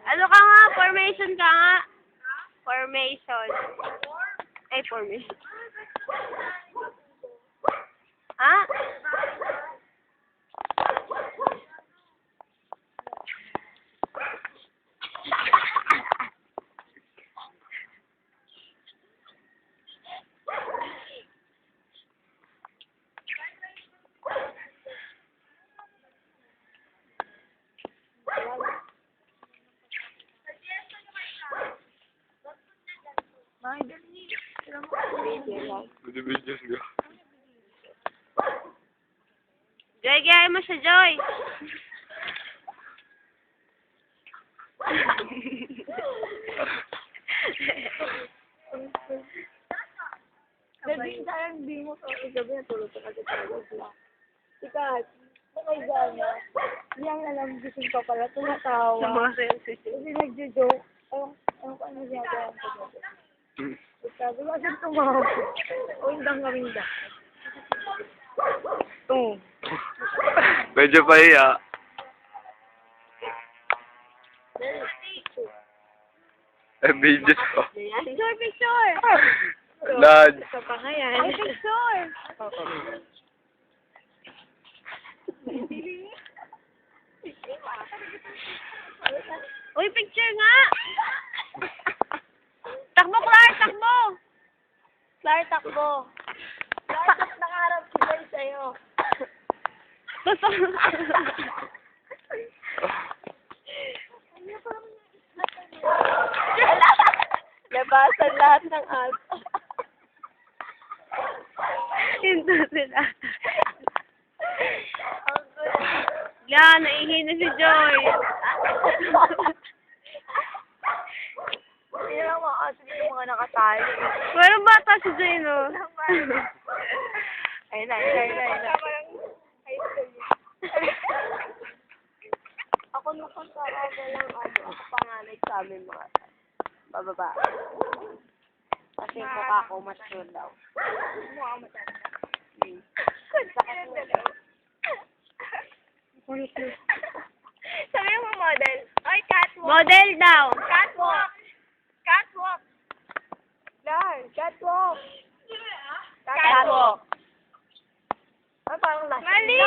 Ano ka nga? Formation ka nga? Formation. Ay, formation. Ha? Video nga. Joy, gaya mo siya, Joy. Gabi, sayang di mo sa gabi na tulog ka kasi tulog lang. Sikat, nakay gana. Hindi ang alam, gising pa pala, tumatawa. Sumasayaw si Joy. Kasi nagjo-joke. Ano ko ano siya gawin ko gabi. Sabi ko, kasi tumawa. O hindang karinda. Medyo pahiya. Video ko. Picture, picture! Lad. Sa pa nga yan. Ay, picture! Uy, picture nga! Takbo, Clark! Takbo! Clark, takbo! Bakit nakaharap si Joy sa'yo? Gusto Labasan lahat ng asa. Hinto sila. Ang gulo. Yan, naihi na si Joy. Hindi lang mga aso dito mga nakatali. Walang bata si Joy, no? Ayun na, ayun na, ayun na. Ako nung kasaraga lang, ako panganay sa amin mga bababa. Kasi mukha ko mature daw. Mukha ko matanda. Sakit mo daw. Sabi mo model. Ay, catwalk. Model daw. Catwalk. Catwalk. Dar, catwalk. Catwalk. Ay, parang last. Mali!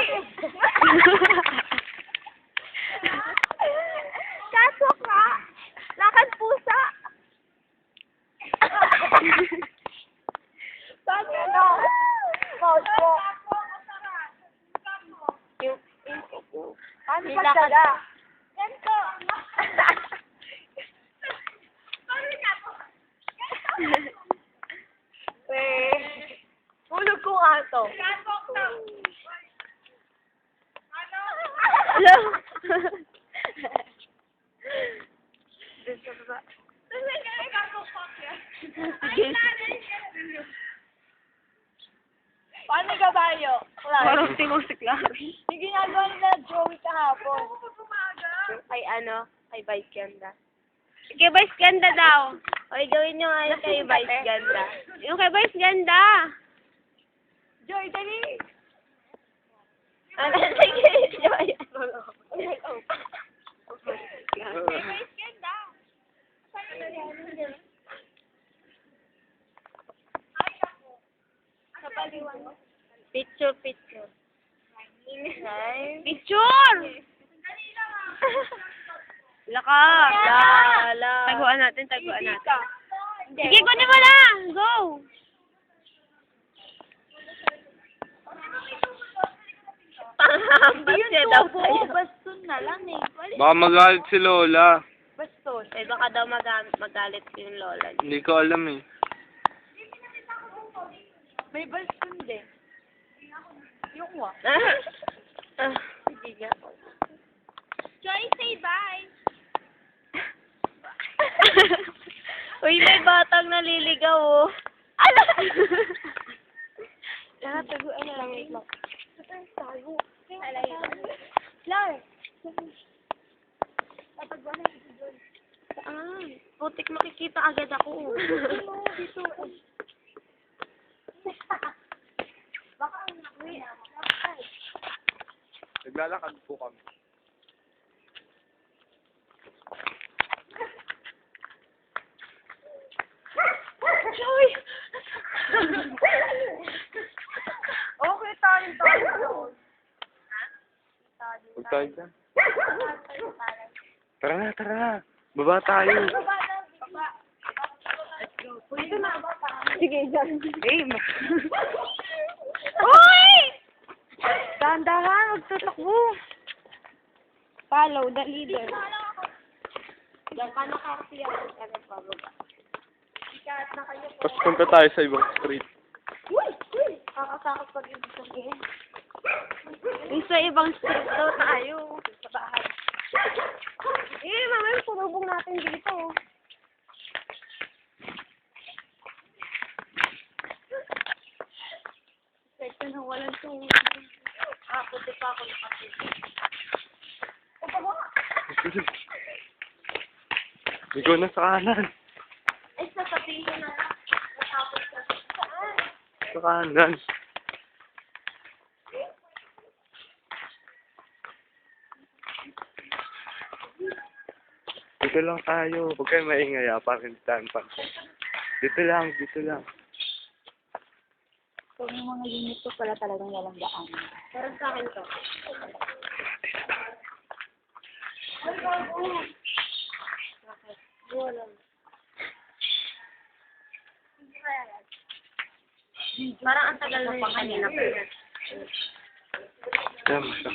Catwalk nga. Lakad pusa. Paano ano? Catwalk. Paano pagdala? Ganito. Hulog ko nga to. Catwalk daw. Ano? Paano kabayo? Parang timusik lang. Yung ginagawa nila Joey kahapon. Kay ano? Kay Vice Ganda. Kay Vice Ganda daw. Oy, gawin nyo nga yung kay Vice Ganda. Yung kay Vice Ganda. Joy, dali! Ano? Sige, Joy. Ganda! Picture, picture. Picture! Laka. Lala. Taguan natin, taguan natin. Sige, kunin mo na! Go! Panghampas niya daw sa'yo. Baston na lang eh. Baka magalit si Lola. Baston. Eh, baka daw magalit yung lola niya. Hindi ko alam eh. May baston din. Yung wa. Sige nga. Joy, say bye! Uy, may batang naliligaw, oh. Ala! Lahat, taguan na lang. Wait lang. Tago. Lar! Tatagwa na ito, Joy. Saan? Putik makikita agad ako. Dito, dito. Baka ang nakwi. Naglalakad po kami. tayo dyan. Tara na, tara na. Baba tayo. Sige, dyan. Game. Uy! Dahan-dahan, magtutakbo. Follow the leader. Diyan ka nakakasiya. Ano pa ba? Tapos punta tayo sa ibang street. Kakatakot pag ibig sabihin. Yung sa ibang street daw tayo. Sa bahay. Mamaya purubong natin dito. Ito na walang tungkol. Puti pa ako nakasiya. Ikaw na sa kanan. Ay, sasabihin na lang. Natapos ka. Saan? Sa kanan. Dito lang tayo. Huwag kayo maingay parang pa. Dito lang, dito lang. So, yung mga unit ko pala talagang walang daan. Pero sa akin to. Parang ang tagal na yung kanina pa. Yan mo siya.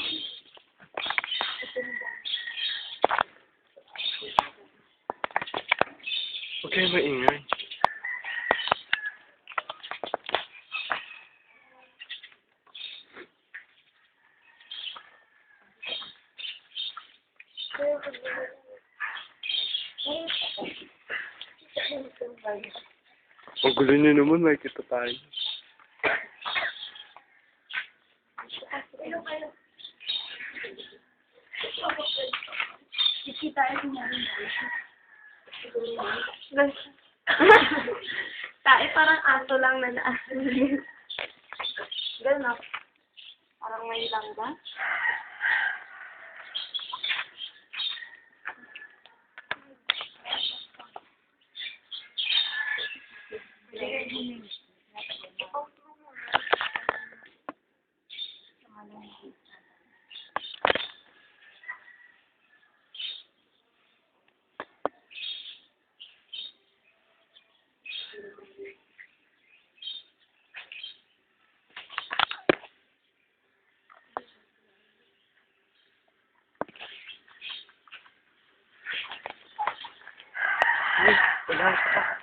Huwag kayo maingay. Ang gulo niyo naman, may kita tayo. Tayo parang aso lang na naasin. Ganun ako. Parang may langga. Wala pa.